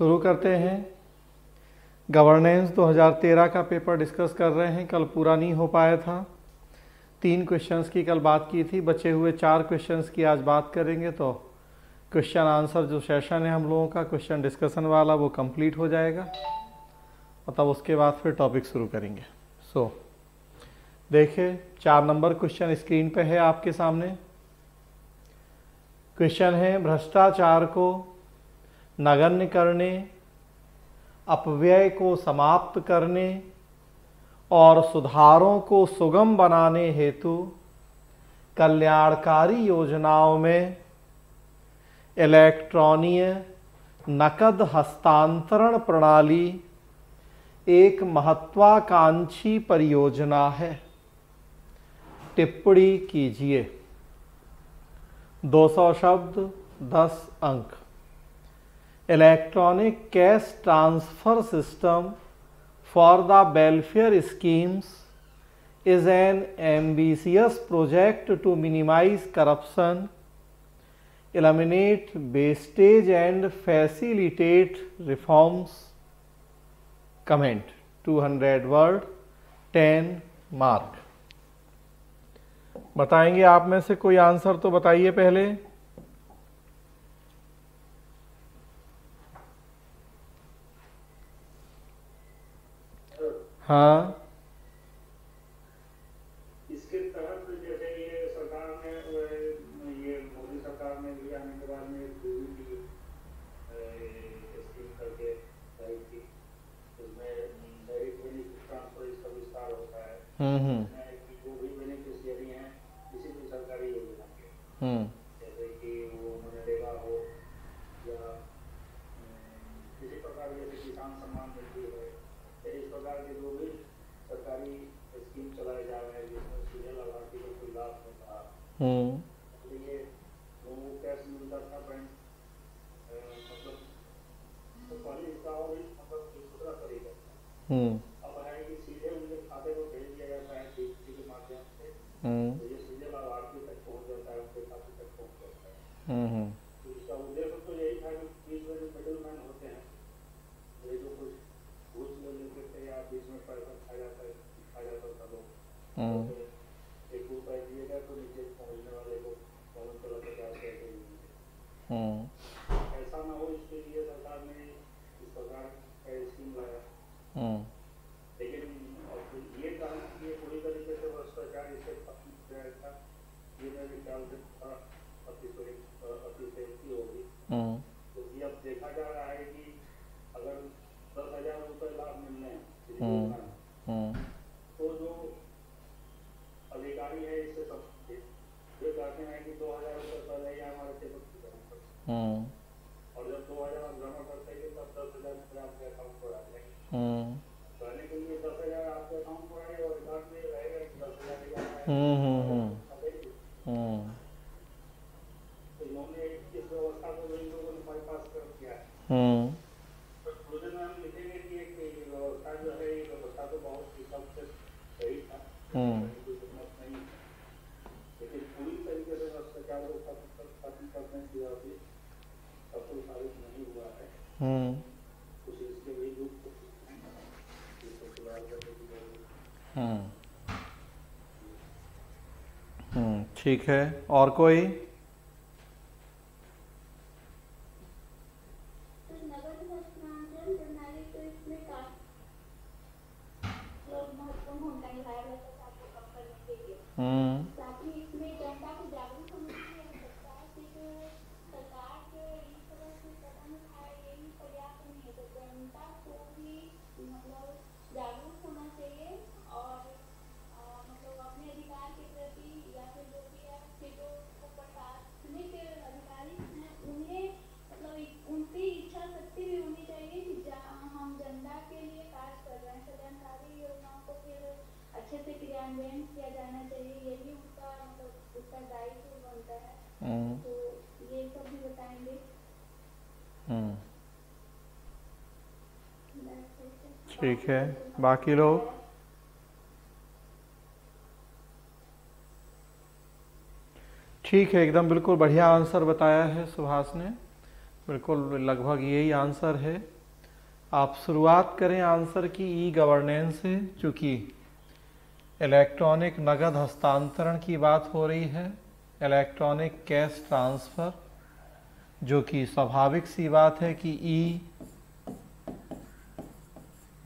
शुरू करते हैं। गवर्नेंस 2013 का पेपर डिस्कस कर रहे हैं। कल पूरा नहीं हो पाया था। 3 क्वेश्चंस की कल बात की थी, बचे हुए 4 क्वेश्चंस की आज बात करेंगे। तो क्वेश्चन आंसर जो सेशन है हम लोगों का क्वेश्चन डिस्कशन वाला वो कंप्लीट हो जाएगा और तब उसके बाद फिर टॉपिक शुरू करेंगे। देखिए 4 नंबर क्वेश्चन स्क्रीन पे है आपके सामने। क्वेश्चन है भ्रष्टाचार को नगण्य करने, अपव्यय को समाप्त करने और सुधारों को सुगम बनाने हेतु कल्याणकारी योजनाओं में इलेक्ट्रॉनीय नकद हस्तांतरण प्रणाली एक महत्वाकांक्षी परियोजना है। टिप्पणी कीजिए। 200 शब्द 10 अंक। Electronic cash transfer system for the welfare schemes is an ambitious project to minimize corruption, eliminate wastage and facilitate reforms. Comment 200 word 10 mark। बताएंगे आप में से कोई आंसर तो बताइए पहले। हाँ, इसके तहत जैसे ये सरकार ने ये मोदी सरकार ने भी आने के बाद में स्कीम करके लाई थी, उसमें डायरेक्ट बेनिफिट ट्रांसफर इसका विस्तार होता है। कि जो भी बेनिफिशियरी हैं किसी भी सरकारी योजना के, जैसे कि वो मनरेगा हो या किसी प्रकार जैसे किसान सम्मान निधि है, इस प्रकार के जो भी सरकारी स्कीम चलाए जा रहे हैं जिसमें सीधे लाभार्थी को कोई लाभ होता है, इसलिए लोगों को कैश मिलता था बैंक, मतलब तो पहले इसका और मतलब दूसरा तरीका था। अब है कि सीधे उनके खाते को भेज दिया जाता है डीबीटी के माध्यम से, तो ये सीधे लाभार्थी तक पहुंच जाता है, उनके खाते तक पहुंच जाता है। तो इसका उद्देश्य तो यही था कि बीच में जो मिडिल मैन होते हैं, ये जो कुछ घूस ले लेते थे या बीच में पैसा खा जाता था लोग, एक रुपये दिए गए तो नीचे पहुंचने वाले को 50 पैसे मिलते। ऐसा ना हो इसके लिए सरकार ने इस प्रकार का स्कीम लाया। लेकिन ये काम ये पूरी तरीके से भ्रष्टाचार इससे खत्म हो जाएगा, ये मेरे ख्याल से थोड़ा अतिशयोक्ति होगी। क्योंकि अब देखा जा रहा है कि अगर 10,000 रुपये लाभ मिलने हैं तो जो अधिकारी है इससे सब ये कहते हैं कि 2,000 रुपये पहले ही हमारे टेबल पर जमा करते हैं, और जब 2,000 जमा करते हैं तब 10,000 रुपये आपके अकाउंट पर आ जाएंगे। कहने के लिए 10,000 आपके अकाउंट पर आएगा और रिकॉर्ड में रहेगा कि 10,000 तो इन्होंने इस व्यवस्था को इन लोगों ने बाईपास कर दिया है। तो प्रोजेक्ट में हम लिखेंगे कि एक व्यवस्था जो है ये व्यवस्था तो बहुत ही सबसे सही था, लेकिन पूरी तरीके से भ्रष्टाचार को खत्म करने की अभी सफल साबित नहीं हुआ है। कुछ इसके भी रूप सुधार करने की जरूरत है। ठीक है, और कोई? ठीक है, बाकी लोग? ठीक है, एकदम बिल्कुल बढ़िया आंसर बताया है सुभाष ने, बिल्कुल लगभग यही आंसर है। आप शुरुआत करें आंसर की ई गवर्नेंस से, चूँकि इलेक्ट्रॉनिक नगद हस्तांतरण की बात हो रही है, इलेक्ट्रॉनिक कैश ट्रांसफ़र, जो कि स्वाभाविक सी बात है कि ई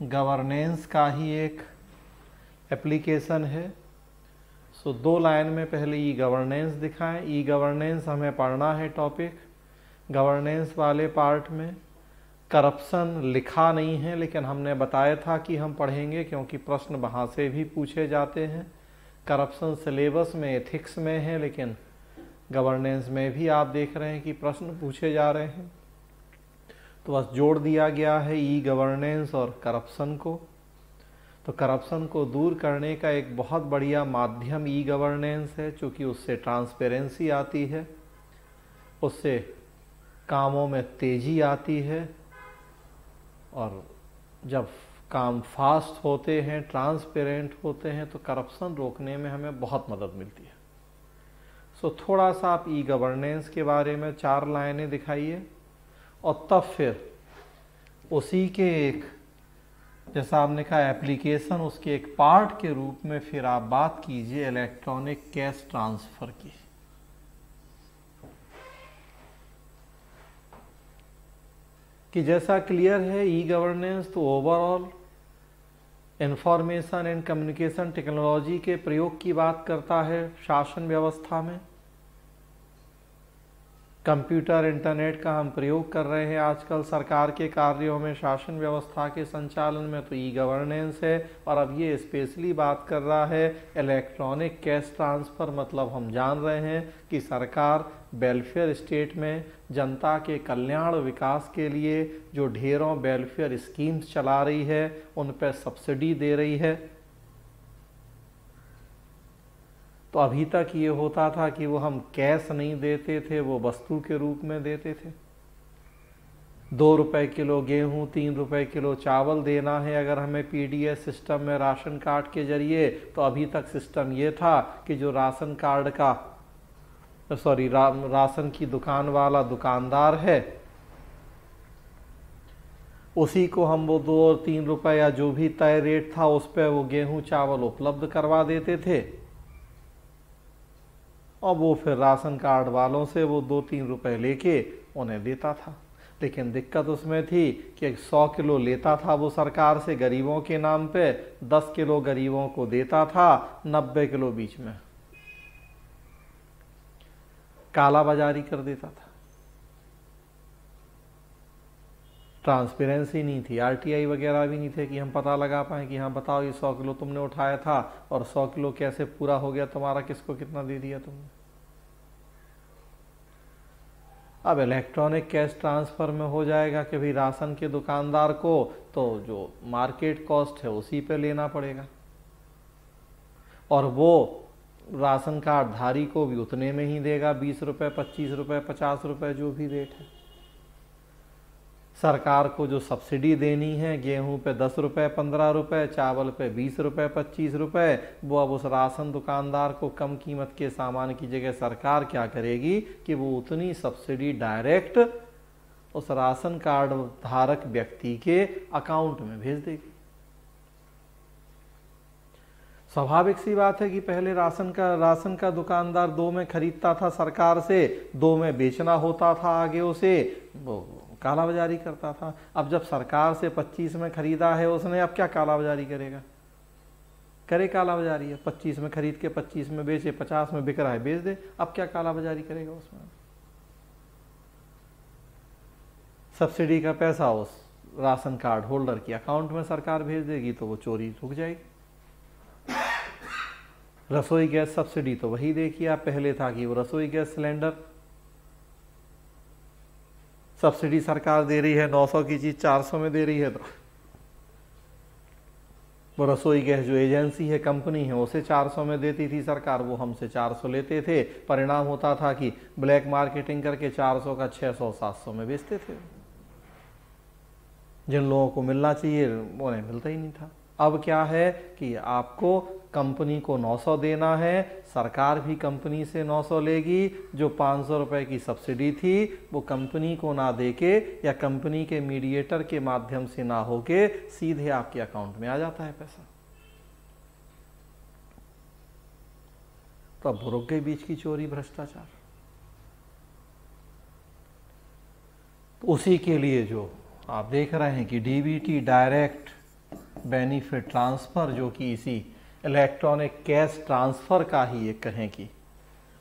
गवर्नेंस का ही एक एप्लीकेशन है। सो 2 लाइन में पहले ई गवर्नेंस दिखाएं। ई गवर्नेंस हमें पढ़ना है टॉपिक। गवर्नेंस वाले पार्ट में करप्शन लिखा नहीं है, लेकिन हमने बताया था कि हम पढ़ेंगे क्योंकि प्रश्न वहाँ से भी पूछे जाते हैं। करप्शन सिलेबस में एथिक्स में है, लेकिन गवर्नेंस में भी आप देख रहे हैं कि प्रश्न पूछे जा रहे हैं। तो बस जोड़ दिया गया है ई गवर्नेंस और करप्शन को। तो करप्शन को दूर करने का एक बहुत बढ़िया माध्यम ई गवर्नेंस है, क्योंकि उससे ट्रांसपेरेंसी आती है, उससे कामों में तेज़ी आती है, और जब काम फास्ट होते हैं, ट्रांसपेरेंट होते हैं, तो करप्शन रोकने में हमें बहुत मदद मिलती है। सो थोड़ा सा आप ई गवर्नेंस के बारे में 4 लाइनें दिखाइए, और तब फिर उसी के एक, जैसा आपने कहा एप्लीकेशन, उसके एक पार्ट के रूप में फिर आप बात कीजिए इलेक्ट्रॉनिक कैश ट्रांसफ़र की। कि जैसा क्लियर है ई गवर्नेंस तो overall information and communication technology के प्रयोग की बात करता है शासन व्यवस्था में। कंप्यूटर इंटरनेट का हम प्रयोग कर रहे हैं आजकल सरकार के कार्यों में, शासन व्यवस्था के संचालन में, तो ई गवर्नेंस है। और अब ये स्पेशली बात कर रहा है इलेक्ट्रॉनिक कैश ट्रांसफ़र। मतलब हम जान रहे हैं कि सरकार वेलफेयर स्टेट में जनता के कल्याण विकास के लिए जो ढेरों वेलफेयर स्कीम्स चला रही है, उन पर सब्सिडी दे रही है। तो अभी तक ये होता था कि वो हम कैश नहीं देते थे, वो वस्तु के रूप में देते थे। 2 रुपए किलो गेहूँ, 3 रुपए किलो चावल देना है अगर हमें पीडीएस सिस्टम में राशन कार्ड के जरिए, तो अभी तक सिस्टम ये था कि जो राशन कार्ड का राशन की दुकान वाला दुकानदार है, उसी को हम वो 2 और 3 रुपए या जो भी तय रेट था उस पर वो गेहूँ चावल उपलब्ध करवा देते थे, और वो फिर राशन कार्ड वालों से वो 2-3 रुपए लेके उन्हें देता था। लेकिन दिक्कत उसमें थी कि 100 किलो लेता था वो सरकार से गरीबों के नाम पे, 10 किलो गरीबों को देता था, 90 किलो बीच में काला बाजारी कर देता था। ट्रांसपेरेंसी नहीं थी, आरटीआई वगैरह भी नहीं थे कि हम पता लगा पाएँ कि हाँ बताओ ये 100 किलो तुमने उठाया था और 100 किलो कैसे पूरा हो गया तुम्हारा, किसको कितना दे दिया तुमने। अब इलेक्ट्रॉनिक कैश ट्रांसफ़र में हो जाएगा कि भाई राशन के दुकानदार को तो जो मार्केट कॉस्ट है उसी पे लेना पड़ेगा, और वो राशन कार्ड धारी को भी उतने में ही देगा, 20 रुपये, 25 रुपये, 50 रुपये जो भी रेट है। सरकार को जो सब्सिडी देनी है गेहूं पे 10 रुपये, 15 रुपये, चावल पे 20 रुपये, 25 रुपये, वो अब उस राशन दुकानदार को कम कीमत के सामान की जगह सरकार क्या करेगी कि वो उतनी सब्सिडी डायरेक्ट उस राशन कार्ड धारक व्यक्ति के अकाउंट में भेज देगी। स्वाभाविक सी बात है कि पहले राशन का दुकानदार 2 में खरीदता था सरकार से, 2 में बेचना होता था आगे उसे, वो काला बाजारी करता था। अब जब सरकार से 25 में खरीदा है उसने, अब क्या काला बाजारी करेगा, करे काला बाजारी है। 25 में खरीद के 25 में बेचे, 50 में बिक रहा है बेच दे, अब क्या काला बाजारी करेगा उसमें। सब्सिडी का पैसा उस राशन कार्ड होल्डर की अकाउंट में सरकार भेज देगी, तो वो चोरी रुक जाएगी। रसोई गैस सब्सिडी तो वही देखिए आप, पहले था कि वो रसोई गैस सिलेंडर सब्सिडी सरकार दे रही है, 900 की चीज 400 में दे रही है, तो वो रसोई गैस जो एजेंसी है, कंपनी है, उसे 400 में देती थी सरकार, वो हमसे 400 लेते थे। परिणाम होता था कि ब्लैक मार्केटिंग करके 400 का 600-700 में बेचते थे। जिन लोगों को मिलना चाहिए उन्हें मिलता ही नहीं था। अब क्या है कि आपको कंपनी को 900 देना है, सरकार भी कंपनी से 900 लेगी। जो 500 रुपये की सब्सिडी थी वो कंपनी को ना देके या कंपनी के मीडिएटर के माध्यम से ना होके सीधे आपके अकाउंट में आ जाता है पैसा। तो अब रुक गई बीच की चोरी भ्रष्टाचार। तो उसी के लिए जो आप देख रहे हैं कि डीबीटी डायरेक्ट बेनिफिट ट्रांसफ़र, जो कि इसी इलेक्ट्रॉनिक कैश ट्रांसफ़र का ही एक कहें कि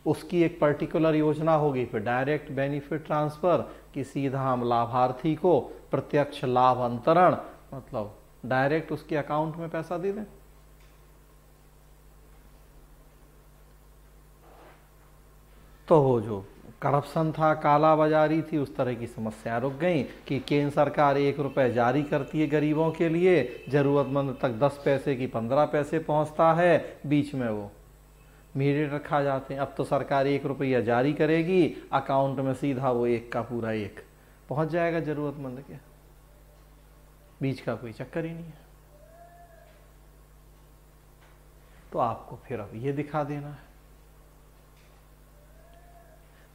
उसकी एक पर्टिकुलर योजना होगी फिर डायरेक्ट बेनिफिट ट्रांसफ़र, कि सीधा हम लाभार्थी को प्रत्यक्ष लाभ अंतरण, मतलब डायरेक्ट उसके अकाउंट में पैसा दे दें। तो वो जो करप्शन था, काला बाजारी थी, उस तरह की समस्या रुक गई कि केंद्र सरकार 1 रुपये जारी करती है गरीबों के लिए, ज़रूरतमंद तक 10 पैसे की 15 पैसे पहुंचता है, बीच में वो मीडिएटर खा जाते हैं। अब तो सरकार 1 रुपया जारी करेगी, अकाउंट में सीधा वो 1 का पूरा 1 पहुंच जाएगा ज़रूरतमंद के, बीच का कोई चक्कर ही नहीं है। तो आपको फिर अब ये दिखा देना है,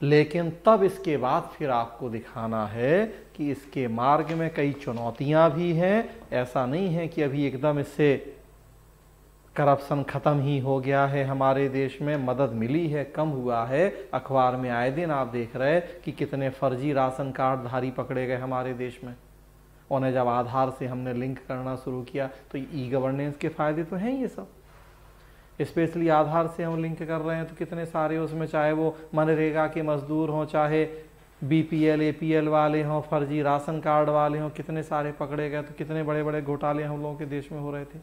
लेकिन तब इसके बाद फिर आपको दिखाना है कि इसके मार्ग में कई चुनौतियां भी हैं। ऐसा नहीं है कि अभी एकदम इससे करप्शन खत्म ही हो गया है। हमारे देश में मदद मिली है, कम हुआ है। अखबार में आए दिन आप देख रहे हैं कि कितने फर्जी राशन कार्ड धारी पकड़े गए हमारे देश में। उन्हें जब आधार से हमने लिंक करना शुरू किया तो ई गवर्नेंस के फायदे तो हैं ये सब। स्पेशली आधार से हम लिंक कर रहे हैं तो कितने सारे उसमें, चाहे वो मनरेगा के मजदूर हों, चाहे बीपीएल एपीएल वाले हों, फर्जी राशन कार्ड वाले हों, कितने सारे पकड़े गए। तो कितने बड़े बड़े घोटाले हम लोगों के देश में हो रहे थे।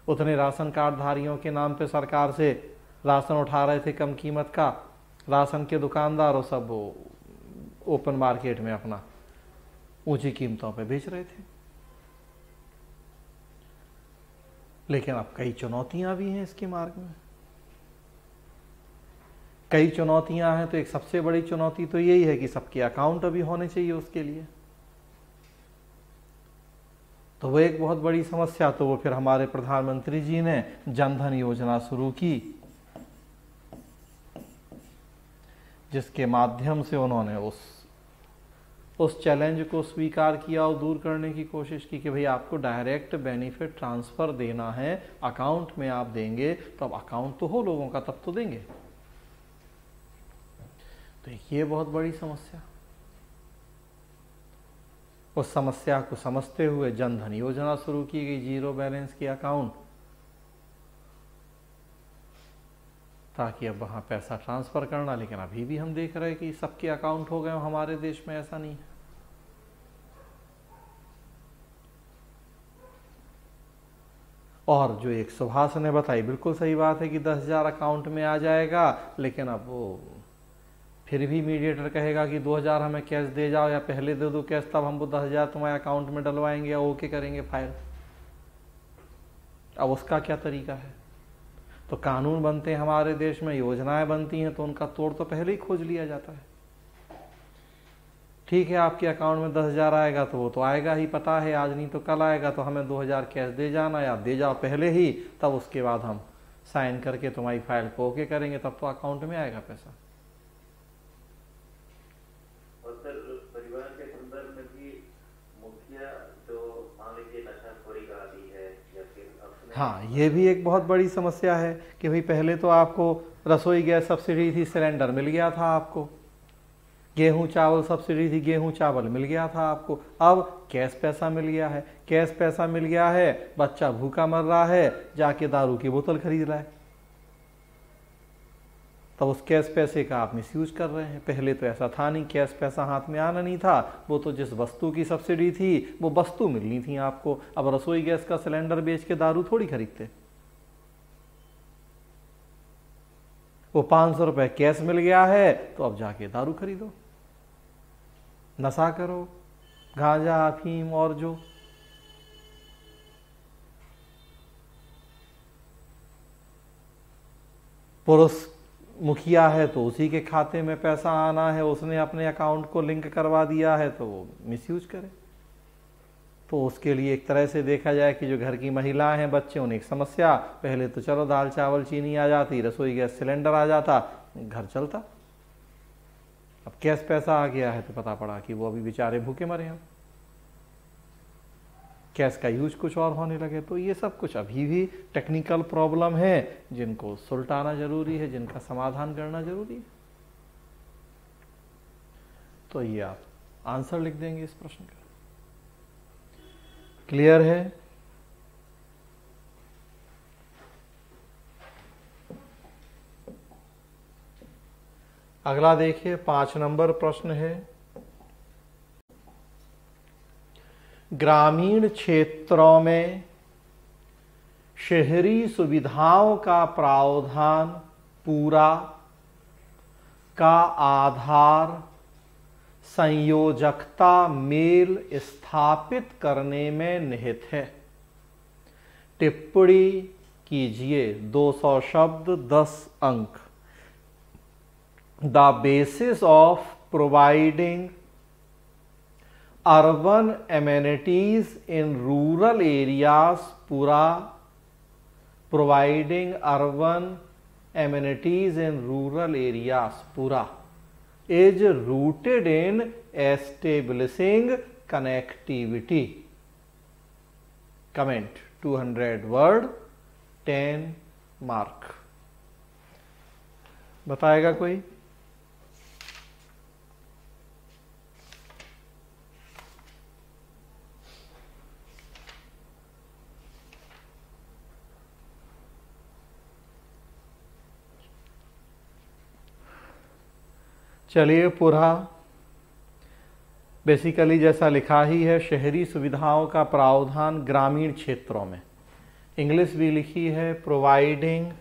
उतने राशन कार्ड धारियों के नाम पे सरकार से राशन उठा रहे थे कम कीमत का, राशन के दुकानदार और सब वो ओपन मार्केट में अपना ऊंची कीमतों पे बेच रहे थे। लेकिन अब कई चुनौतियां भी हैं इसके मार्ग में, कई चुनौतियां हैं। तो एक सबसे बड़ी चुनौती तो यही है कि सबके अकाउंट अभी होने चाहिए उसके लिए, तो वो एक बहुत बड़ी समस्या। तो वो फिर हमारे प्रधानमंत्री जी ने जनधन योजना शुरू की, जिसके माध्यम से उन्होंने उस चैलेंज को स्वीकार किया और दूर करने की कोशिश की कि भाई आपको डायरेक्ट बेनिफिट ट्रांसफ़र देना है, अकाउंट में आप देंगे तो अब अकाउंट तो हो लोगों का, तब तो देंगे। तो ये बहुत बड़ी समस्या, उस समस्या को समझते हुए जनधन योजना शुरू की गई, जीरो बैलेंस के अकाउंट, ताकि अब वहाँ पैसा ट्रांसफ़र करना। लेकिन अभी भी हम देख रहे हैं कि सबके अकाउंट हो गए, हमारे देश में ऐसा नहीं है। और जो एक सुभाष ने बताई, बिल्कुल सही बात है कि 10,000 अकाउंट में आ जाएगा, लेकिन अब वो फिर भी मीडिएटर कहेगा कि 2,000 हमें कैश दे जाओ या पहले दे दो कैश, तब हम वो 10,000 तुम्हारे अकाउंट में डलवाएंगे या ओके करेंगे फाइल। अब उसका क्या तरीका है? तो कानून बनते हैं हमारे देश में, योजनाएं बनती हैं, तो उनका तोड़ तो पहले ही खोज लिया जाता है। ठीक है, आपके अकाउंट में 10,000 आएगा तो वो तो आएगा ही, पता है आज नहीं तो कल आएगा, तो हमें 2,000 कैश दे जाना या दे जाओ पहले ही, तब उसके बाद हम साइन करके तुम्हारी फाइल को ओके करेंगे, तब तो अकाउंट में आएगा पैसा। और सर परिवार के संदर्भ में भी मुखिया जो मान लीजिए नशाखोरी का आदी है या फिर हाँ, ये भी एक बहुत बड़ी समस्या है कि भाई पहले तो आपको रसोई गैस सब्सिडी थी, सिलेंडर मिल गया था आपको, गेहूं चावल सब्सिडी थी, गेहूं चावल मिल गया था आपको, अब कैश पैसा मिल गया है। कैश पैसा मिल गया है, बच्चा भूखा मर रहा है, जाके दारू की बोतल खरीद रहा है, तब उस कैश पैसे का आप मिसयूज कर रहे हैं। पहले तो ऐसा था नहीं, कैश पैसा हाथ में आना नहीं था, वो तो जिस वस्तु की सब्सिडी थी वो वस्तु मिलनी थी आपको। अब रसोई गैस का सिलेंडर बेच के दारू थोड़ी खरीदते, वो 500 रुपये कैश मिल गया है तो अब जाके दारू खरीदो, नशा करो, गांजा अफीम और जो पुरुष मुखिया है तो उसी के खाते में पैसा आना है, उसने अपने अकाउंट को लिंक करवा दिया है तो वो मिसयूज करे। तो उसके लिए एक तरह से देखा जाए कि जो घर की महिलाएं हैं, बच्चे, उन्हें एक समस्या, पहले तो चलो दाल चावल चीनी आ जाती, रसोई गैस सिलेंडर आ जाता, घर चलता। अब कैश पैसा आ गया है तो पता पड़ा कि वो अभी बेचारे भूखे मरे हैं, कैश का यूज कुछ और होने लगे। तो ये सब कुछ अभी भी टेक्निकल प्रॉब्लम है जिनको सुलटाना जरूरी है, जिनका समाधान करना जरूरी है। तो ये आप आंसर लिख देंगे इस प्रश्न का। क्लियर है? अगला देखिए 5 नंबर प्रश्न है, ग्रामीण क्षेत्रों में शहरी सुविधाओं का प्रावधान पूरा का आधार संयोजकता मेल स्थापित करने में निहित है। टिप्पणी कीजिए, 200 शब्द 10 अंक। The basis of providing urban amenities in rural areas providing urban amenities in rural areas is rooted in establishing connectivity. Comment 200 word 10 mark। बताएगा कोई? चलिए, पूरा बेसिकली जैसा लिखा ही है, शहरी सुविधाओं का प्रावधान ग्रामीण क्षेत्रों में। इंग्लिश भी लिखी है, providing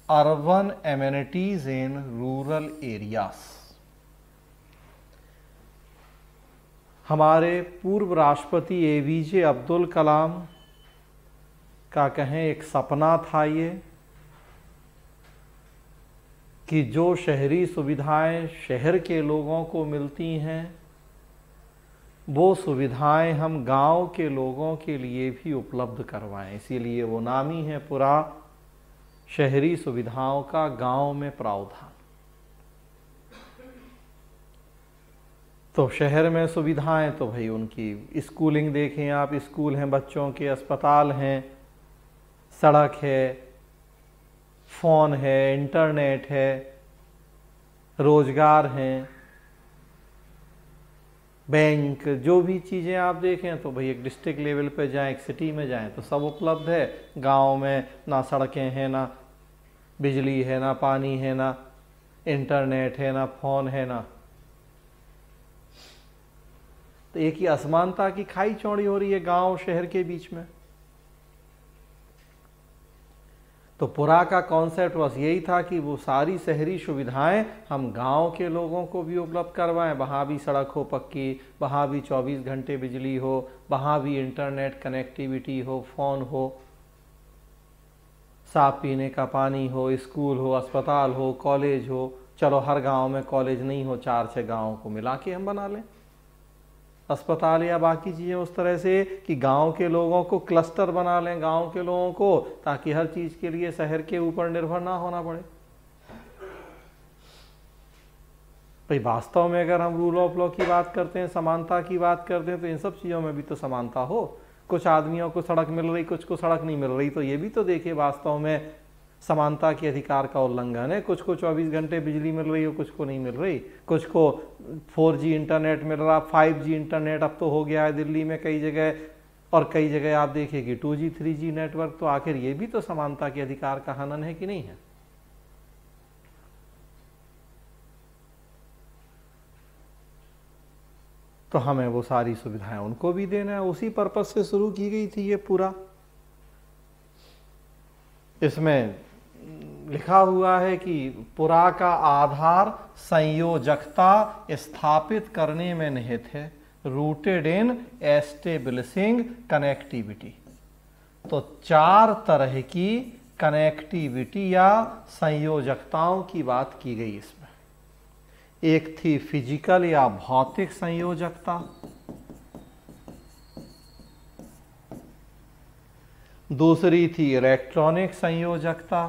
urban amenities in rural areas. हमारे पूर्व राष्ट्रपति एपीजे अब्दुल कलाम का कहें एक सपना था ये कि जो शहरी सुविधाएं शहर के लोगों को मिलती हैं, वो सुविधाएं हम गांव के लोगों के लिए भी उपलब्ध करवाएं। इसीलिए वो नाम ही है पूरा शहरी सुविधाओं का गांव में प्रावधान। तो शहर में सुविधाएं तो भाई उनकी स्कूलिंग देखें आप, स्कूल हैं बच्चों के, अस्पताल हैं, सड़क है, फोन है, इंटरनेट है, रोजगार हैं, बैंक, जो भी चीज़ें आप देखें तो भाई एक डिस्ट्रिक्ट लेवल पे जाएं, एक सिटी में जाएं तो सब उपलब्ध है। गांव में ना सड़कें हैं, ना बिजली है, ना पानी है, ना इंटरनेट है, ना फोन है, ना, तो एक ही असमानता की खाई चौड़ी हो रही है गांव शहर के बीच में। तो पुरा का कॉन्सेप्ट बस यही था कि वो सारी शहरी सुविधाएं हम गांव के लोगों को भी उपलब्ध करवाएं। वहाँ भी सड़क हो पक्की, वहाँ भी 24 घंटे बिजली हो, वहाँ भी इंटरनेट कनेक्टिविटी हो, फ़ोन हो, साफ पीने का पानी हो, स्कूल हो, अस्पताल हो, कॉलेज हो। चलो हर गांव में कॉलेज नहीं हो, 4-6 गाँव को मिला के हम बना लें अस्पताल या बाकी चीज़ें उस तरह से कि गांव के लोगों को क्लस्टर बना लें, गांव के लोगों को, ताकि हर चीज़ के लिए शहर के ऊपर निर्भर ना होना पड़े। भाई वास्तव में अगर हम रूल ऑफ लॉ की बात करते हैं, समानता की बात करते हैं, तो इन सब चीज़ों में भी तो समानता हो। कुछ आदमियों को सड़क मिल रही, कुछ को सड़क नहीं मिल रही, तो ये भी तो देखिए वास्तव में समानता के अधिकार का उल्लंघन है। कुछ को 24 घंटे बिजली मिल रही हो, कुछ को नहीं मिल रही, कुछ को 4G इंटरनेट मिल रहा, 5G इंटरनेट अब तो हो गया है दिल्ली में कई जगह, और कई जगह आप देखिए कि 2G 3G नेटवर्क। तो आखिर ये भी तो समानता के अधिकार का हनन है कि नहीं है? तो हमें वो सारी सुविधाएं उनको भी देना है। उसी पर्पज से शुरू की गई थी ये पूरा। इसमें लिखा हुआ है कि पुरा का आधार संयोजकता स्थापित करने में निहित है, रूटेड इन एस्टेब्लिशिंग कनेक्टिविटी। तो 4 तरह की कनेक्टिविटी या संयोजकताओं की बात की गई इसमें। एक थी फिजिकल या भौतिक संयोजकता, दूसरी थी इलेक्ट्रॉनिक संयोजकता,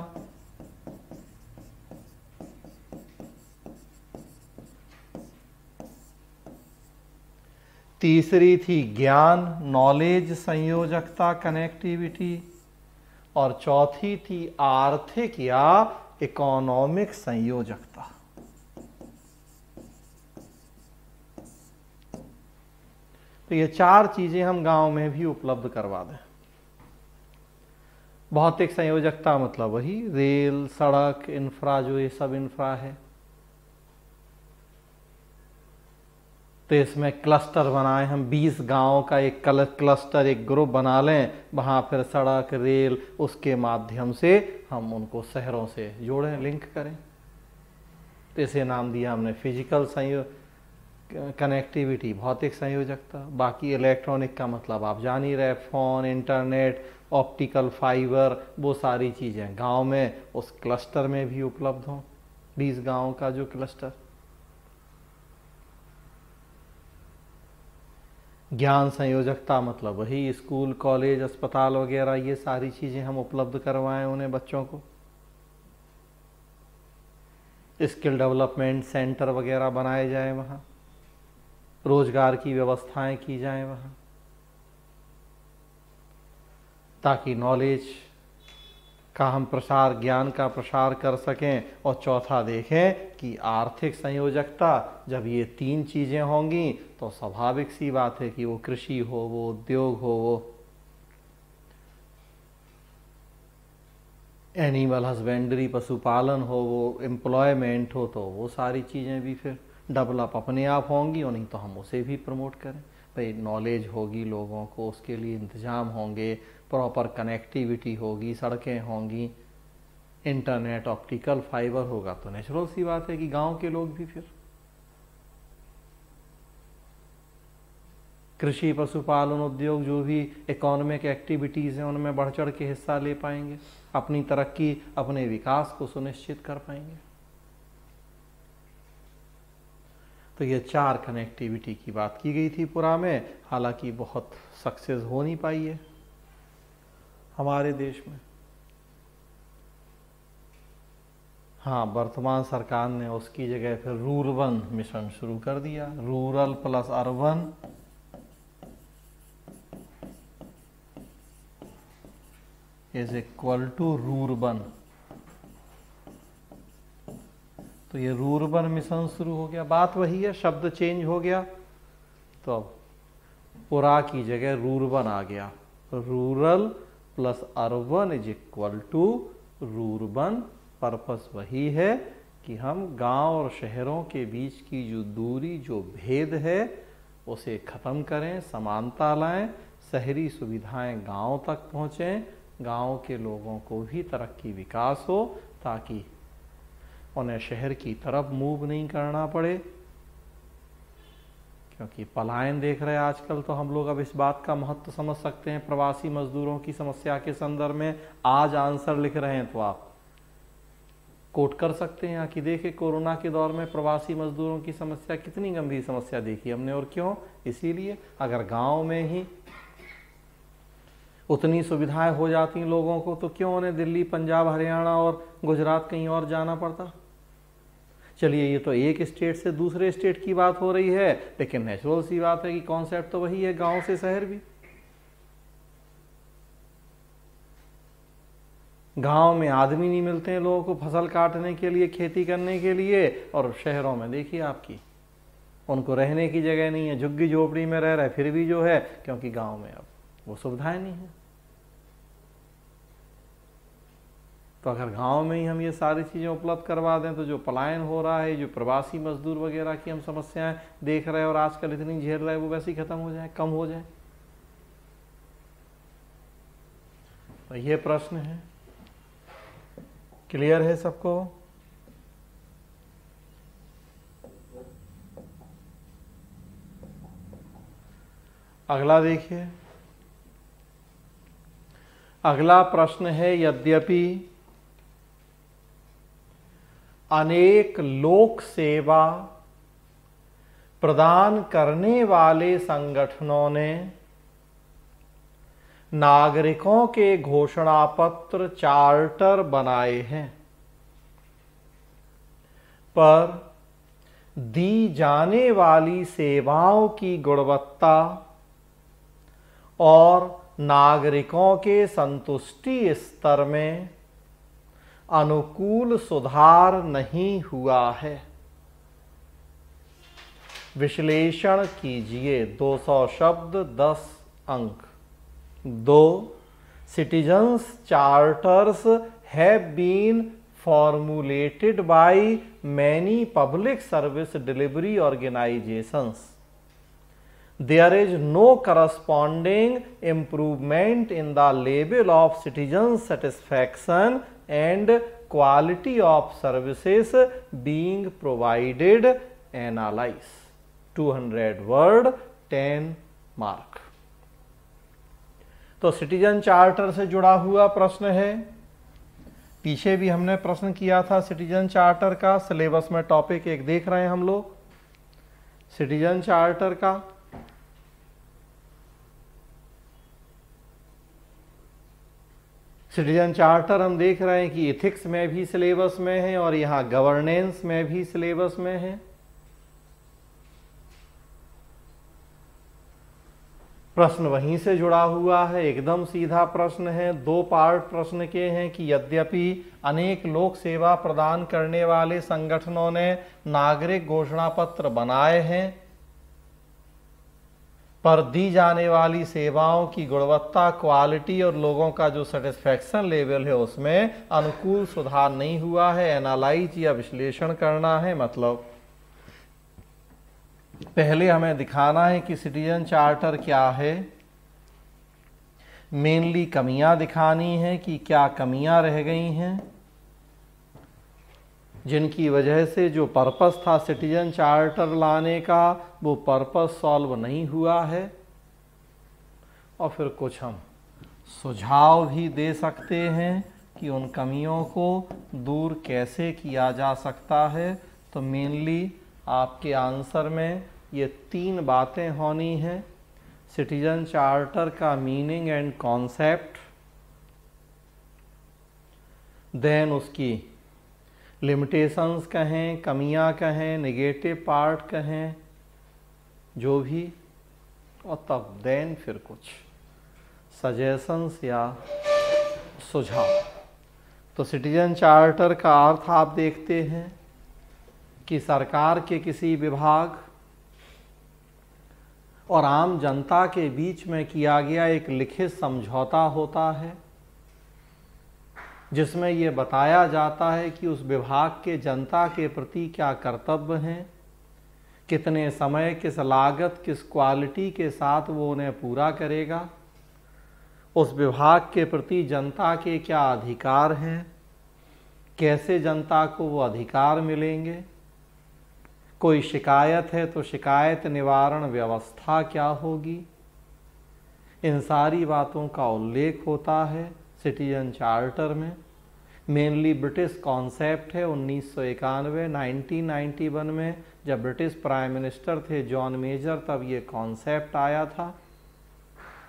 तीसरी थी ज्ञान नॉलेज संयोजकता कनेक्टिविटी, और चौथी थी आर्थिक या इकोनॉमिक संयोजकता। तो ये चार चीजें हम गांव में भी उपलब्ध करवा दें। भौतिक संयोजकता मतलब वही रेल, सड़क, इंफ्रा, जो ये सब इंफ्रा है। तो इसमें क्लस्टर बनाए हम, 20 गांव का एक क्लस्टर, एक ग्रुप बना लें, वहाँ फिर सड़क, रेल, उसके माध्यम से हम उनको शहरों से जोड़ें, लिंक करें। तो इसे नाम दिया हमने फिजिकल कनेक्टिविटी, भौतिक संयोजकता। बाकी इलेक्ट्रॉनिक का मतलब आप जान ही रहे, फ़ोन, इंटरनेट, ऑप्टिकल फाइबर, वो सारी चीज़ें गांव में उस क्लस्टर में भी उपलब्ध हों, 20 गांव का जो क्लस्टर। ज्ञान संयोजकता मतलब वही स्कूल, कॉलेज, अस्पताल वगैरह, ये सारी चीज़ें हम उपलब्ध करवाएं उन्हें, बच्चों को। स्किल डेवलपमेंट सेंटर वगैरह बनाए जाएं वहाँ, रोजगार की व्यवस्थाएं की जाएं वहाँ, ताकि नॉलेज का हम प्रसार, ज्ञान का प्रसार कर सकें। और चौथा देखें कि आर्थिक संयोजकता, जब ये तीन चीज़ें होंगी तो स्वाभाविक सी बात है कि वो कृषि हो, वो उद्योग हो, वो एनिमल हस्बेंड्री, पशुपालन हो, वो एम्प्लॉयमेंट हो, तो वो सारी चीज़ें भी फिर डेवलप अपने आप होंगी, और नहीं तो हम उसे भी प्रमोट करें। भाई नॉलेज होगी लोगों को, उसके लिए इंतज़ाम होंगे, प्रॉपर कनेक्टिविटी होगी, सड़कें होंगी, इंटरनेट, ऑप्टिकल फाइबर होगा, तो नेचुरल सी बात है कि गांव के लोग भी फिर कृषि, पशुपालन, उद्योग, जो भी इकोनॉमिक एक्टिविटीज़ हैं उनमें बढ़ चढ़ के हिस्सा ले पाएंगे, अपनी तरक्की, अपने विकास को सुनिश्चित कर पाएंगे। तो ये चार कनेक्टिविटी की बात की गई थी पुरा में, हालांकि बहुत सक्सेस हो नहीं पाई है हमारे देश में। हाँ, वर्तमान सरकार ने उसकी जगह फिर रूरबन मिशन शुरू कर दिया, rural plus urban is equal to rurban. तो ये रूरबन मिशन शुरू हो गया, बात वही है, शब्द चेंज हो गया, तो अब पुरा की जगह रूरबन आ गया। Rural plus urban is equal to rurban. Purpose वही है कि हम गांव और शहरों के बीच की जो दूरी, जो भेद है, उसे ख़त्म करें, समानता लाएं, शहरी सुविधाएं गांव तक पहुँचें, गांव के लोगों को भी तरक्की, विकास हो, ताकि उन्हें शहर की तरफ मूव नहीं करना पड़े। क्योंकि पलायन देख रहे हैं आजकल, तो हम लोग अब इस बात का महत्व समझ सकते हैं प्रवासी मजदूरों की समस्या के संदर्भ में। आज आंसर लिख रहे हैं तो आप कोट कर सकते हैं कि देखिए कोरोना के दौर में प्रवासी मजदूरों की समस्या कितनी गंभीर समस्या देखी हमने, और क्यों? इसीलिए अगर गांव में ही उतनी सुविधाएं हो जाती लोगों को, तो क्यों उन्हें दिल्ली, पंजाब, हरियाणा और गुजरात कहीं और जाना पड़ता। चलिए, ये तो एक स्टेट से दूसरे स्टेट की बात हो रही है, लेकिन नेचुरल सी बात है कि कॉन्सेप्ट तो वही है, गांव से शहर भी। गांव में आदमी नहीं मिलते हैं लोगों को फसल काटने के लिए, खेती करने के लिए, और शहरों में देखिए आपकी उनको रहने की जगह नहीं है, झुग्गी झोपड़ी में रह रहे फिर भी जो है, क्योंकि गांव में अब वो सुविधाएं नहीं है। तो अगर गांव में ही हम ये सारी चीज़ें उपलब्ध करवा दें, तो जो पलायन हो रहा है, जो प्रवासी मजदूर वगैरह की हम समस्याएं देख रहे हैं और आजकल इतनी झेल रहे हैं, वो वैसे ही खत्म हो जाए, कम हो जाए। तो ये प्रश्न है, क्लियर है सबको? अगला देखिए, अगला प्रश्न है, यद्यपि अनेक लोक सेवा प्रदान करने वाले संगठनों ने नागरिकों के घोषणा पत्र चार्टर बनाए हैं, पर दी जाने वाली सेवाओं की गुणवत्ता और नागरिकों के संतुष्टि स्तर में अनुकूल सुधार नहीं हुआ है। विश्लेषण कीजिए। 200 शब्द 10 अंक। 2. Citizens charters have been formulated by many public service delivery organizations. There is no corresponding improvement in the level of citizen satisfaction and quality of services being provided. Analyze. 200 word 10 mark। तो citizen charter से जुड़ा हुआ प्रश्न है। पीछे भी हमने प्रश्न किया था सिटीजन चार्टर का, सिलेबस में टॉपिक 1 देख रहे हैं हम लोग सिटीजन चार्टर का। सिटीजन चार्टर हम देख रहे हैं कि एथिक्स में भी सिलेबस में है और यहां गवर्नेंस में भी सिलेबस में है। प्रश्न वहीं से जुड़ा हुआ है, एकदम सीधा प्रश्न है। 2 पार्ट प्रश्न के हैं कि यद्यपि अनेक लोक सेवा प्रदान करने वाले संगठनों ने नागरिक घोषणा पत्र बनाए हैं, पर दी जाने वाली सेवाओं की गुणवत्ता, क्वालिटी और लोगों का जो सेटिस्फैक्शन लेवल है उसमें अनुकूल सुधार नहीं हुआ है। एनालाइज या विश्लेषण करना है। मतलब पहले हमें दिखाना है कि सिटीजन चार्टर क्या है, मेनली कमियां दिखानी है कि क्या कमियां रह गई हैं जिनकी वजह से जो पर्पस था सिटीजन चार्टर लाने का वो पर्पस सॉल्व नहीं हुआ है। और फिर कुछ हम सुझाव भी दे सकते हैं कि उन कमियों को दूर कैसे किया जा सकता है। तो मेनली आपके आंसर में ये 3 बातें होनी हैं। सिटीजन चार्टर का मीनिंग एंड कॉन्सेप्ट, देन उसकी लिमिटेशंस कहें, कमियां कहें, नेगेटिव पार्ट कहें, जो भी, और तब देन फिर कुछ सजेशंस या सुझाव। तो सिटीजन चार्टर का अर्थ आप देखते हैं कि सरकार के किसी विभाग और आम जनता के बीच में किया गया एक लिखित समझौता होता है जिसमें यह बताया जाता है कि उस विभाग के जनता के प्रति क्या कर्तव्य हैं, कितने समय, किस लागत, किस क्वालिटी के साथ वो उन्हें पूरा करेगा, उस विभाग के प्रति जनता के क्या अधिकार हैं, कैसे जनता को वो अधिकार मिलेंगे, कोई शिकायत है तो शिकायत निवारण व्यवस्था क्या होगी। इन सारी बातों का उल्लेख होता है सिटीजन चार्टर में। मेनली ब्रिटिश कॉन्सेप्ट है। 1991 में जब ब्रिटिश प्राइम मिनिस्टर थे जॉन मेजर, तब ये कॉन्सेप्ट आया था,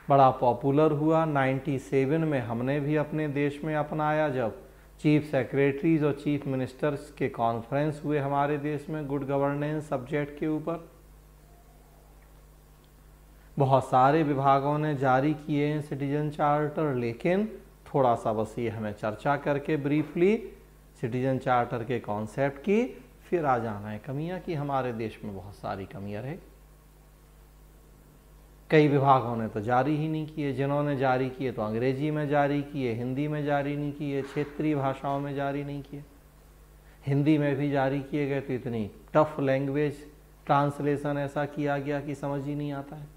बड़ा पॉपुलर हुआ। 97 में हमने भी अपने देश में अपनाया जब चीफ सेक्रेटरीज और चीफ मिनिस्टर्स के कॉन्फ्रेंस हुए हमारे देश में गुड गवर्नेंस सब्जेक्ट के ऊपर। बहुत सारे विभागों ने जारी किए हैं सिटीजन चार्टर, लेकिन थोड़ा सा बस ये हमें चर्चा करके ब्रीफली सिटीजन चार्टर के कॉन्सेप्ट की फिर आ जाना है कमियां, कि हमारे देश में बहुत सारी कमियां रहे। कई विभागों ने तो जारी ही नहीं किए, जिन्होंने जारी किए तो अंग्रेजी में जारी किए, हिंदी में जारी नहीं किए, क्षेत्रीय भाषाओं में जारी नहीं किए। हिंदी में भी जारी किए गए तो इतनी टफ लैंग्वेज ट्रांसलेशन ऐसा किया गया कि समझ ही नहीं आता है।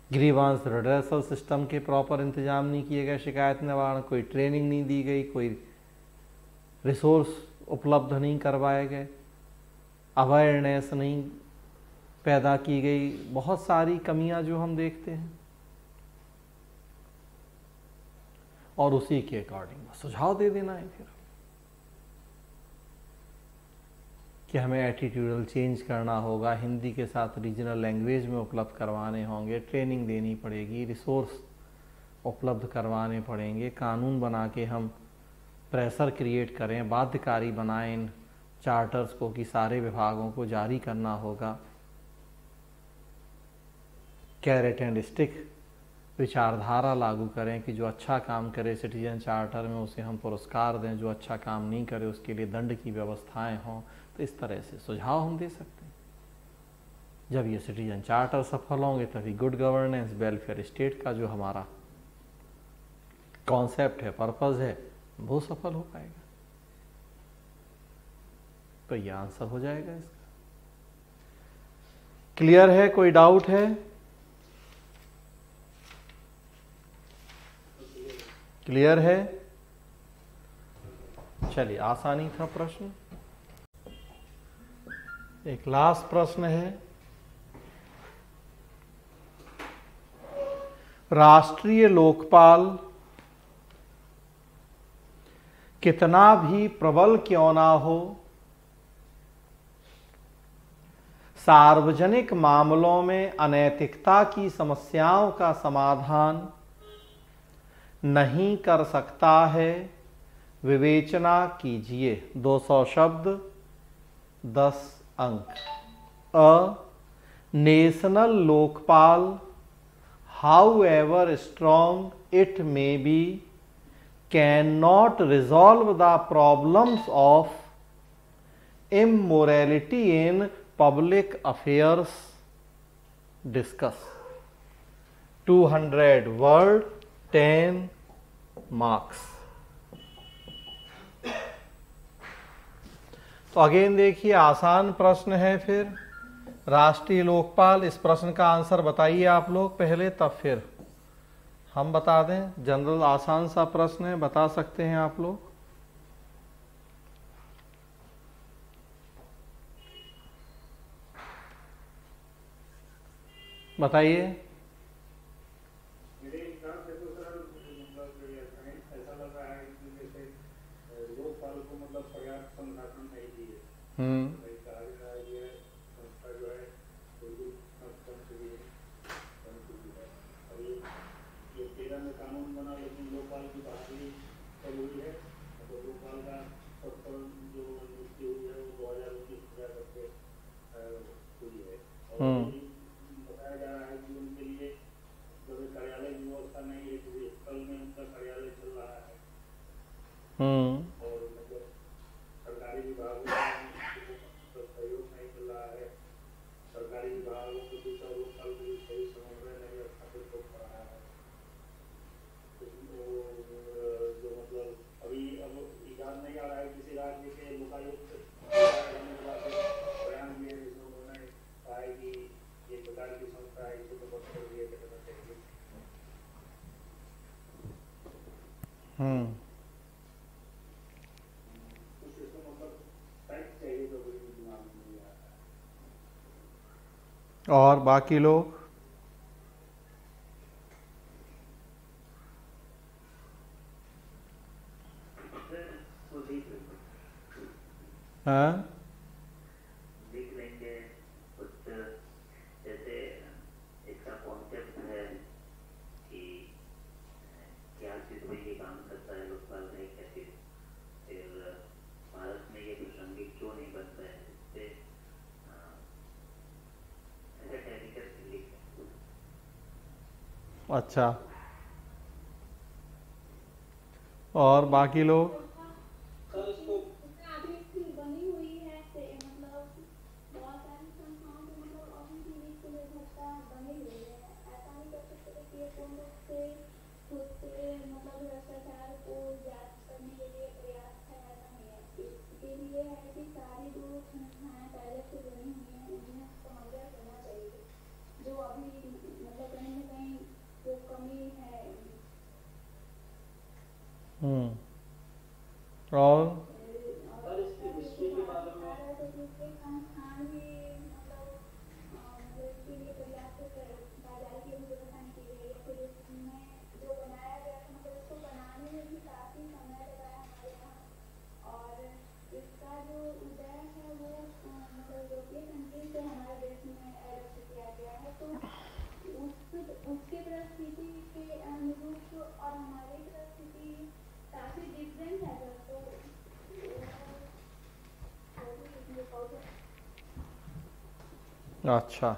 ग्रीवांस रिड्रेसल सिस्टम के प्रॉपर इंतजाम नहीं किए गए, शिकायत निवारण, कोई ट्रेनिंग नहीं दी गई, कोई रिसोर्स उपलब्ध नहीं करवाए गए, अवेयरनेस नहीं पैदा की गई। बहुत सारी कमियां जो हम देखते हैं और उसी के अकॉर्डिंग सुझाव दे देना है फिर कि हमें एटीट्यूडल चेंज करना होगा, हिंदी के साथ रीजनल लैंग्वेज में उपलब्ध करवाने होंगे, ट्रेनिंग देनी पड़ेगी, रिसोर्स उपलब्ध करवाने पड़ेंगे। कानून बना के हम प्रेशर क्रिएट करें, बाध्यकारी बनाएं इन चार्टर्स को कि सारे विभागों को जारी करना होगा। कैरेट एंड स्टिक विचारधारा लागू करें कि जो अच्छा काम करे सिटीजन चार्टर में उसे हम पुरस्कार दें, जो अच्छा काम नहीं करे उसके लिए दंड की व्यवस्थाएं हों। तो इस तरह से सुझाव हम दे सकते हैं। जब ये सिटीजन चार्टर सफल होंगे तभी गुड गवर्नेंस, वेलफेयर स्टेट का जो हमारा कॉन्सेप्ट है, पर्पस है, वो सफल हो पाएगा। तो ये आंसर हो जाएगा इसका। क्लियर है? कोई डाउट है? क्लियर है? चलिए, आसानी था प्रश्न। एक लास्ट प्रश्न है, राष्ट्रीय लोकपाल कितना भी प्रबल क्यों ना हो, सार्वजनिक मामलों में अनैतिकता की समस्याओं का समाधान नहीं कर सकता है। विवेचना कीजिए। 200 शब्द, 10 अंक। A national Lokpal, however strong it may be, cannot resolve the problems of immorality in public affairs. Discuss. 200 word, 10 marks. तो अगेन देखिए, आसान प्रश्न है। फिर राष्ट्रीय लोकपाल, इस प्रश्न का आंसर बताइए आप लोग पहले, तब फिर हम बता दें। जनरल आसान सा प्रश्न है, बता सकते हैं आप लोग। बताइए। मेरे हिसाब से तो सर मतलब ऐसा लग रहा है कि जैसे लोकपाल को मतलब पर्याप्त संसाधन नहीं दिए। कहा जा रहा है ये संस्था जो है बिल्कुल कम से भी बन चुकी है। और ये 13 में कानून बना, लेकिन लोकपाल की बहाली जरूरी है। तो लोकपाल का सफल जो नियुक्ति हुई है वो 2019 करके हुई है। और बताया जा रहा है कि उनके लिए जो कार्यालय की व्यवस्था नहीं है, क्योंकि स्थल में उनका कार्यालय चल रहा है। और मतलब सरकारी विभागों का सहयोग नहीं मिल रहा है। सरकारी विभागों के बीच और लोकपाल के बीच सही समन्वय नहीं स्थापित हो पा रहा है। जो मतलब अभी अब इजाद नहीं आ रहा है किसी राज्य के लोकायुक्त बयान दिए जिसमें उन्होंने कहा है कि ये प्रकार की संस्था है, इसे तो बंद कर दिया जाना चाहिए। कुछ इसको मतलब फैक्ट चाहिए तो कोई दिमाग में नहीं आ रहा है। और बाकी लोग? हाँ, लिख लेंगे कुछ। जैसे इसका कॉन्सेप्ट है कि क्या चीज में ये काम करता है लोकपाल में, क्या चीज फिर भारत में ये प्रासंगिक क्यों नहीं बनता है, इससे ऐसे टेक्निकल लिख। अच्छा। और बाकी लोग? और इसकी हिस्ट्री के बारे में उसके परिस्थिति के अनुरूप अच्छा,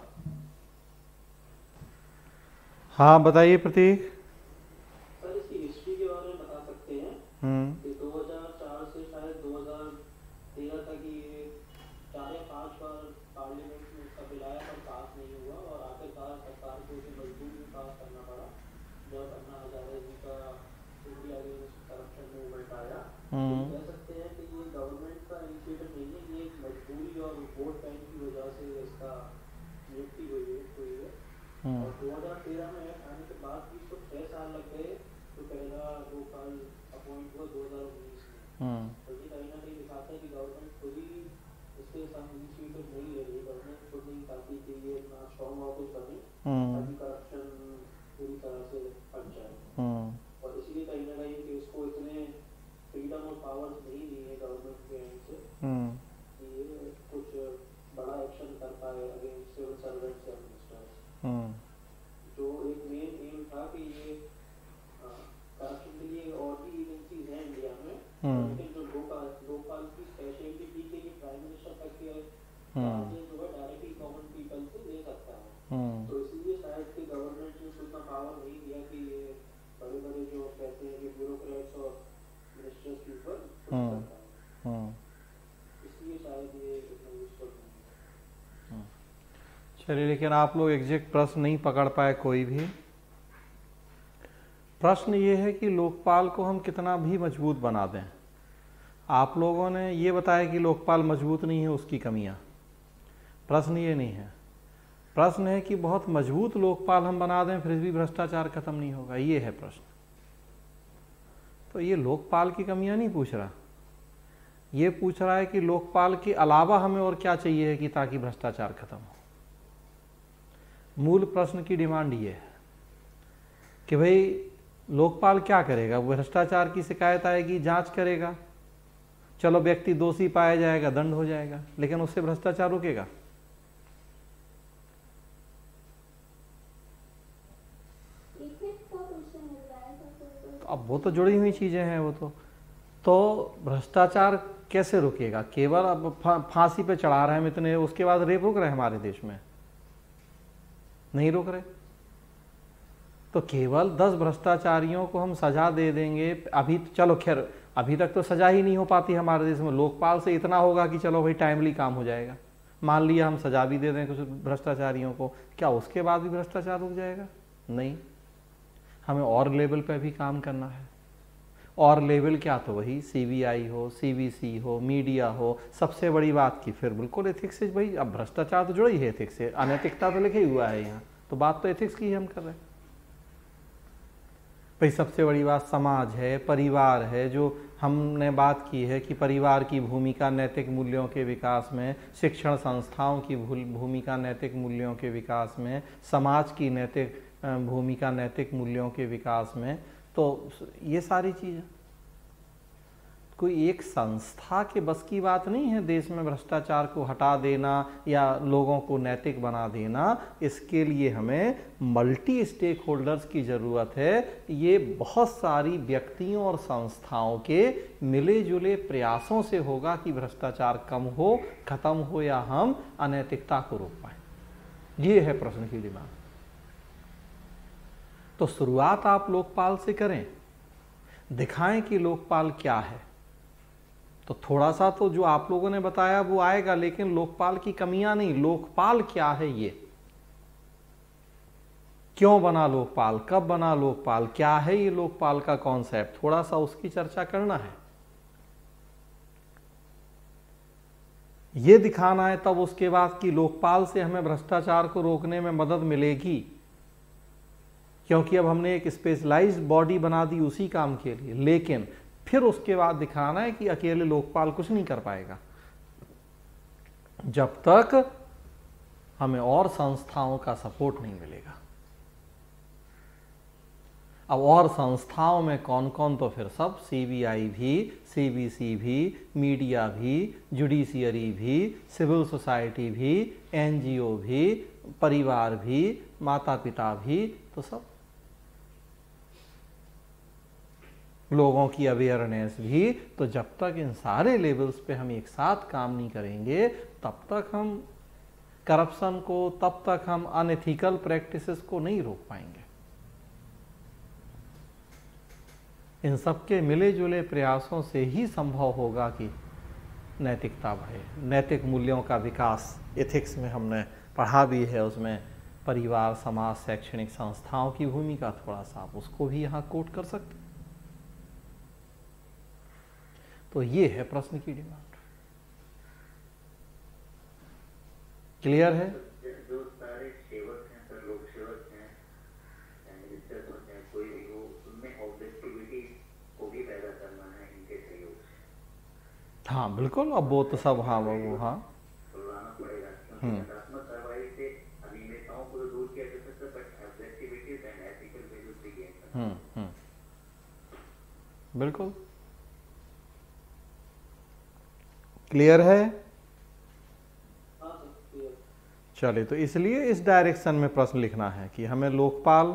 हाँ बताइए प्रतीक। सर इसकी हिस्ट्री के बारे में बता सकते हैं कि 2004 से शायद 2013 तक ये 4 या 5 बार पार्लियामेंट में इसका बिल आया पर पास नहीं हुआ और आखिरकार सरकार को इसे मजबूर भी पास करना पड़ा जब अन्ना हजारे जी का इंडिया अगेंस्ट करप्शन मूवमेंट आया। कह सकते हैं कि ये गवर्नमेंट का इनिशिएटिव नहीं है, ये एक मजबूरी और वोट बैंक की वजह से इसका नियुक्ति हुई है। और 2013 में आने के बाद भी इसको 6 साल लग गए तो पहला लोकपाल अपॉइंट हुआ 2019 में। तो ये कहीं ना कहीं दिखाता है कि गवर्नमेंट खुद ही इसके साथ इनिशिएटिव नहीं ले रही, गवर्नमेंट खुद नहीं चाहती कि ये इतना स्ट्रॉन्ग ऑफिस बने ताकि करप्शन पूरी तरह से हट जाए। और इसलिए कहीं ना कहीं कि इसको इतने फ्रीडम और पावर्स नहीं दी है गवर्नमेंट के एंड से कि ये कुछ बड़ा एक्शन कर पाए अगेंस्ट सिविल सर्वेंट्स या मिनिस्टर्स। जो एक मेन एम था कि ये करप्शन के लिए और भी एजेंसीज हैं इंडिया में, लेकिन जो लोकपाल की स्पेशलिटी थी कि ये प्राइम मिनिस्टर तक के जो है डायरेक्टली कॉमन पीपल से ले सकता है। तो इसलिए शायद कि गवर्नमेंट ने उतना पावर नहीं दिया कि ये बड़े बड़े जो कहते हैं कि ब्यूरोक्रेट्स और मिनिस्टर्स के ऊपर करता है, इसलिए शायद ये इतना यूजफुल नहीं है। चलिए, लेकिन आप लोग एग्जैक्ट प्रश्न नहीं पकड़ पाए कोई भी। प्रश्न ये है कि लोकपाल को हम कितना भी मजबूत बना दें। आप लोगों ने ये बताया कि लोकपाल मजबूत नहीं है, उसकी कमियां। प्रश्न ये नहीं है, प्रश्न है कि बहुत मजबूत लोकपाल हम बना दें फिर भी भ्रष्टाचार खत्म नहीं होगा, ये है प्रश्न। तो ये लोकपाल की कमियां नहीं पूछ रहा, ये पूछ रहा है कि लोकपाल के अलावा हमें और क्या चाहिए है कि ताकि भ्रष्टाचार खत्म हो। मूल प्रश्न की डिमांड ये है कि भाई लोकपाल क्या करेगा? वो भ्रष्टाचार की शिकायत आएगी, जांच करेगा, चलो व्यक्ति दोषी पाया जाएगा, दंड हो जाएगा, लेकिन उससे भ्रष्टाचार रुकेगा? अब वो तो जुड़ी हुई चीजें हैं, वो तो भ्रष्टाचार कैसे रुकेगा? केवल अब फांसी पे चढ़ा रहे हैं इतने, उसके बाद रेप रुक रहे हैं हमारे देश में? नहीं रुक रहे। तो केवल 10 भ्रष्टाचारियों को हम सजा दे देंगे, अभी चलो खैर अभी तक तो सजा ही नहीं हो पाती हमारे देश में। लोकपाल से इतना होगा कि चलो भाई टाइमली काम हो जाएगा, मान लिया हम सजा भी दे दें कुछ भ्रष्टाचारियों को, क्या उसके बाद भी भ्रष्टाचार रुक जाएगा? नहीं, हमें और लेवल पे भी काम करना है। और लेवल क्या? तो वही सीबीआई हो, सीवीसी हो, मीडिया हो। सबसे बड़ी बात की फिर बिल्कुल एथिक्स से, भाई अब भ्रष्टाचार तो जुड़ा ही है एथिक्स से, अनैतिकता तो लिखे हुआ है यहाँ, तो बात तो एथिक्स की हम कर रहे हैं। भाई सबसे बड़ी बात समाज है, परिवार है, जो हमने बात की है कि परिवार की भूमिका नैतिक मूल्यों के विकास में, शिक्षण संस्थाओं की भूमिका नैतिक मूल्यों के विकास में, समाज की नैतिक भूमिका नैतिक मूल्यों के विकास में। तो ये सारी चीज़ें कोई एक संस्था के बस की बात नहीं है देश में भ्रष्टाचार को हटा देना या लोगों को नैतिक बना देना। इसके लिए हमें मल्टी स्टेक होल्डर्स की ज़रूरत है। ये बहुत सारी व्यक्तियों और संस्थाओं के मिले जुले प्रयासों से होगा कि भ्रष्टाचार कम हो, खत्म हो, या हम अनैतिकता को रोक पाए। ये है प्रश्न की डिमांड। तो शुरुआत आप लोकपाल से करें, दिखाएं कि लोकपाल क्या है। तो थोड़ा सा तो जो आप लोगों ने बताया वो आएगा, लेकिन लोकपाल की कमियां नहीं, लोकपाल क्या है, ये क्यों बना लोकपाल, कब बना लोकपाल, क्या है ये लोकपाल का कॉन्सेप्ट, थोड़ा सा उसकी चर्चा करना है, ये दिखाना है। तब उसके बाद कि लोकपाल से हमें भ्रष्टाचार को रोकने में मदद मिलेगी, क्योंकि अब हमने एक स्पेशलाइज्ड बॉडी बना दी उसी काम के लिए। लेकिन फिर उसके बाद दिखाना है कि अकेले लोकपाल कुछ नहीं कर पाएगा जब तक हमें और संस्थाओं का सपोर्ट नहीं मिलेगा। अब और संस्थाओं में कौन कौन? तो फिर सब, सीबीआई भी, सीबीसी भी, मीडिया भी, जुडिशियरी भी, सिविल सोसाइटी भी, एनजीओ भी, परिवार भी, माता पिता भी, तो सब लोगों की अवेयरनेस भी। तो जब तक इन सारे लेवल्स पे हम एक साथ काम नहीं करेंगे तब तक हम करप्शन को, तब तक हम अनएथिकल प्रैक्टिसेस को नहीं रोक पाएंगे। इन सबके मिले जुले प्रयासों से ही संभव होगा कि नैतिकता बढ़े, नैतिक मूल्यों का विकास। एथिक्स में हमने पढ़ा भी है, उसमें परिवार, समाज, शैक्षणिक संस्थाओं की भूमिका थोड़ा सा आप उसको भी यहाँ कोट कर सकते। तो ये है प्रश्न की डिमांड। क्लियर है? जो सारे सेवक हैं सर, लोक सेवक हैं, मिनिस्टर्स होते हैं, कोई भी हो, उनमें ऑब्जेक्टिविटी को भी पैदा करना है इनके सहयोग से। हाँ बिल्कुल, अब वो तो सब, हाँ वो हाँ बुलाना पड़ेगा, क्योंकि नकारात्मक कार्रवाई से अनियमितताओं को तो दूर किया जा सकता है, बट ऑब्जेक्टिविटीज एंड एथिकल वैल्यूज भी गेन करना। बिल्कुल क्लियर है। चलिए, तो इसलिए इस डायरेक्शन में प्रश्न लिखना है कि हमें लोकपाल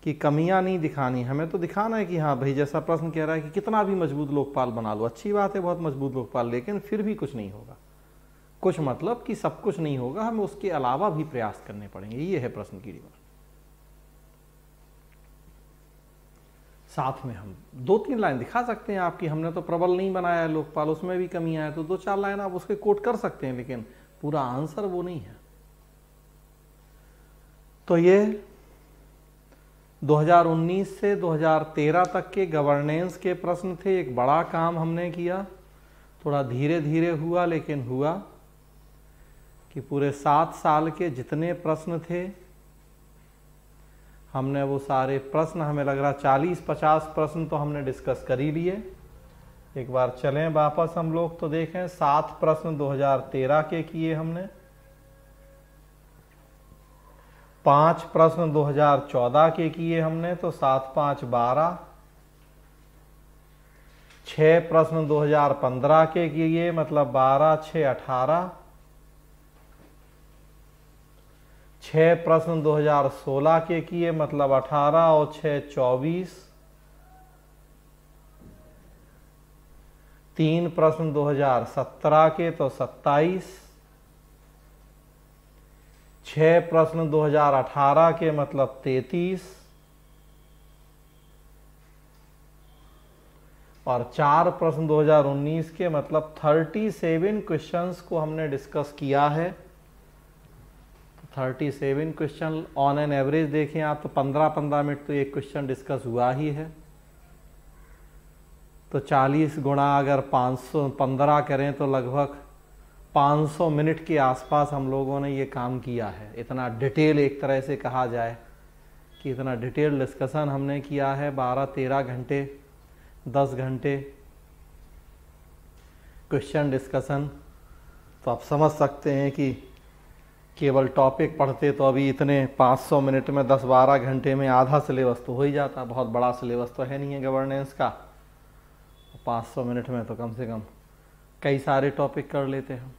की कमियां नहीं दिखानी, हमें तो दिखाना है कि हाँ भाई, जैसा प्रश्न कह रहा है कि कितना भी मजबूत लोकपाल बना लो, अच्छी बात है बहुत मजबूत लोकपाल, लेकिन फिर भी कुछ नहीं होगा। कुछ मतलब कि सब कुछ नहीं होगा, हमें उसके अलावा भी प्रयास करने पड़ेंगे। ये है प्रश्न की डिमांड। साथ में हम 2-3 लाइन दिखा सकते हैं आपकी, हमने तो प्रबल नहीं बनाया है लोकपाल, उसमें भी कमियां हैं, तो 2-4 लाइन आप उसके कोट कर सकते हैं, लेकिन पूरा आंसर वो नहीं है। तो ये 2019 से 2013 तक के गवर्नेंस के प्रश्न थे। एक बड़ा काम हमने किया, थोड़ा धीरे धीरे हुआ, लेकिन हुआ कि पूरे 7 साल के जितने प्रश्न थे, हमने वो सारे प्रश्न, हमें लग रहा 40-50 प्रश्न तो हमने डिस्कस कर ही लिए। एक बार चलें वापस हम लोग तो देखें, 7 प्रश्न 2013 के किए हमने, 5 प्रश्न 2014 के किए हमने, तो 7-5 12, 6 प्रश्न 2015 के किए, मतलब 12-6 18, 6 प्रश्न 2016 के किए, मतलब 18 और 6 24, 3 प्रश्न 2017 के तो 27, 6 प्रश्न 2018 के मतलब 33, और 4 प्रश्न 2019 के मतलब 37 क्वेश्चंस को हमने डिस्कस किया है। 37 क्वेश्चन ऑन एन एवरेज देखें आप तो 15-15 मिनट तो एक क्वेश्चन डिस्कस हुआ ही है। तो 40 गुणा अगर 515 करें तो लगभग 500 मिनट के आसपास हम लोगों ने ये काम किया है। इतना डिटेल, एक तरह से कहा जाए कि इतना डिटेल डिस्कशन हमने किया है। 12-13 घंटे, 10 घंटे क्वेश्चन डिस्कशन। तो आप समझ सकते हैं कि केवल टॉपिक पढ़ते तो अभी इतने 500 मिनट में 10-12 घंटे में आधा सिलेबस तो हो ही जाता। बहुत बड़ा सिलेबस तो है नहीं है गवर्नेंस का, 500 मिनट में तो कम से कम कई सारे टॉपिक कर लेते हैं।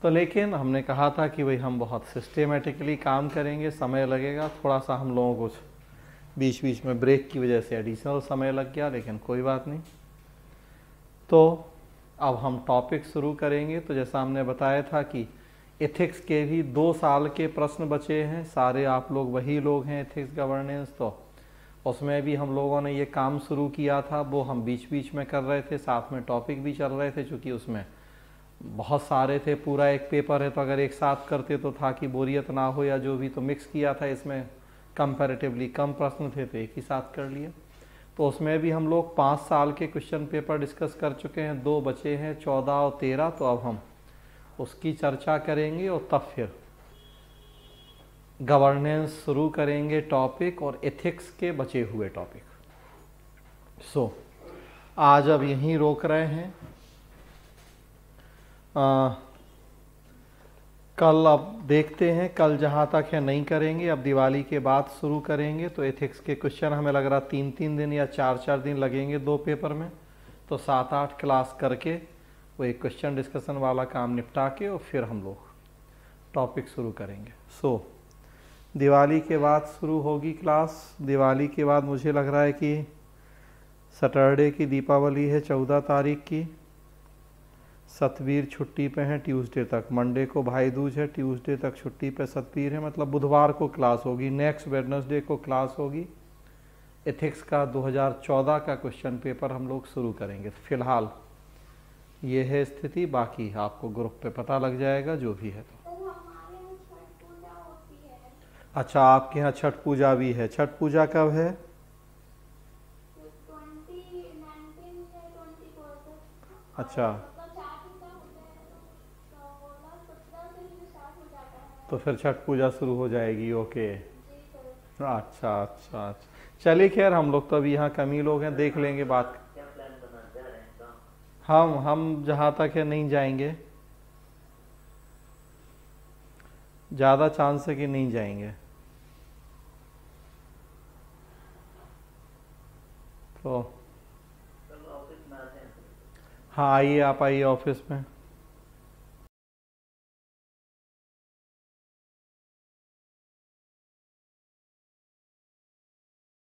तो लेकिन हमने कहा था कि भाई हम बहुत सिस्टेमेटिकली काम करेंगे, समय लगेगा थोड़ा सा, हम लोगों को बीच बीच में ब्रेक की वजह से एडिशनल समय लग गया, लेकिन कोई बात नहीं। तो अब हम टॉपिक शुरू करेंगे। तो जैसा हमने बताया था कि एथिक्स के भी 2 साल के प्रश्न बचे हैं, सारे आप लोग वही लोग हैं एथिक्स गवर्नेंस, तो उसमें भी हम लोगों ने ये काम शुरू किया था, वो हम बीच बीच में कर रहे थे, साथ में टॉपिक भी चल रहे थे। चूँकि उसमें बहुत सारे थे, पूरा एक पेपर है, तो अगर एक साथ करते तो था कि बोरियत ना हो या जो भी, तो मिक्स किया था। इसमें कंपैरेटिवली कम प्रश्न थे तो एक ही साथ कर लिए। तो उसमें भी हम लोग 5 साल के क्वेश्चन पेपर डिस्कस कर चुके हैं, 2 बचे हैं 14 और 13। तो अब हम उसकी चर्चा करेंगे और तब फिर गवर्नेंस शुरू करेंगे टॉपिक और एथिक्स के बचे हुए टॉपिक। सो आज अब यहीं रोक रहे हैं। कल अब देखते हैं, कल जहाँ तक है नहीं करेंगे, अब दिवाली के बाद शुरू करेंगे। तो एथिक्स के क्वेश्चन हमें लग रहा 3-3 दिन या 4-4 दिन लगेंगे 2 पेपर में। तो 7-8 क्लास करके वो एक क्वेश्चन डिस्कशन वाला काम निपटा के और फिर हम लोग टॉपिक शुरू करेंगे। सो दिवाली के बाद शुरू होगी क्लास। दिवाली के बाद मुझे लग रहा है कि सैटरडे की दीपावली है 14 तारीख की, सतवीर छुट्टी पे हैं ट्यूसडे तक, मंडे को भाई दूज है, ट्यूसडे तक छुट्टी पे सतवीर है, मतलब बुधवार को क्लास होगी। नेक्स्ट वेडनेसडे को क्लास होगी। एथिक्स का 2014 का क्वेश्चन पेपर हम लोग शुरू करेंगे। फिलहाल ये है स्थिति, बाकी आपको ग्रुप पे पता लग जाएगा जो भी है। तो अच्छा, आपके यहाँ छठ पूजा भी है। छठ पूजा कब है? अच्छा, तो फिर छठ पूजा शुरू हो जाएगी। ओके, अच्छा अच्छा अच्छा। चलिए खैर, हम लोग तो अभी यहाँ कम ही लोग हैं, देख लेंगे बात। क्या प्लान बना जा रहे हैं गाँव? हम जहाँ तक है नहीं जाएंगे, ज़्यादा चांस है कि नहीं जाएंगे। तो चलो ऑफिस में आते हैं। हाँ आइए, आप आइए ऑफिस में।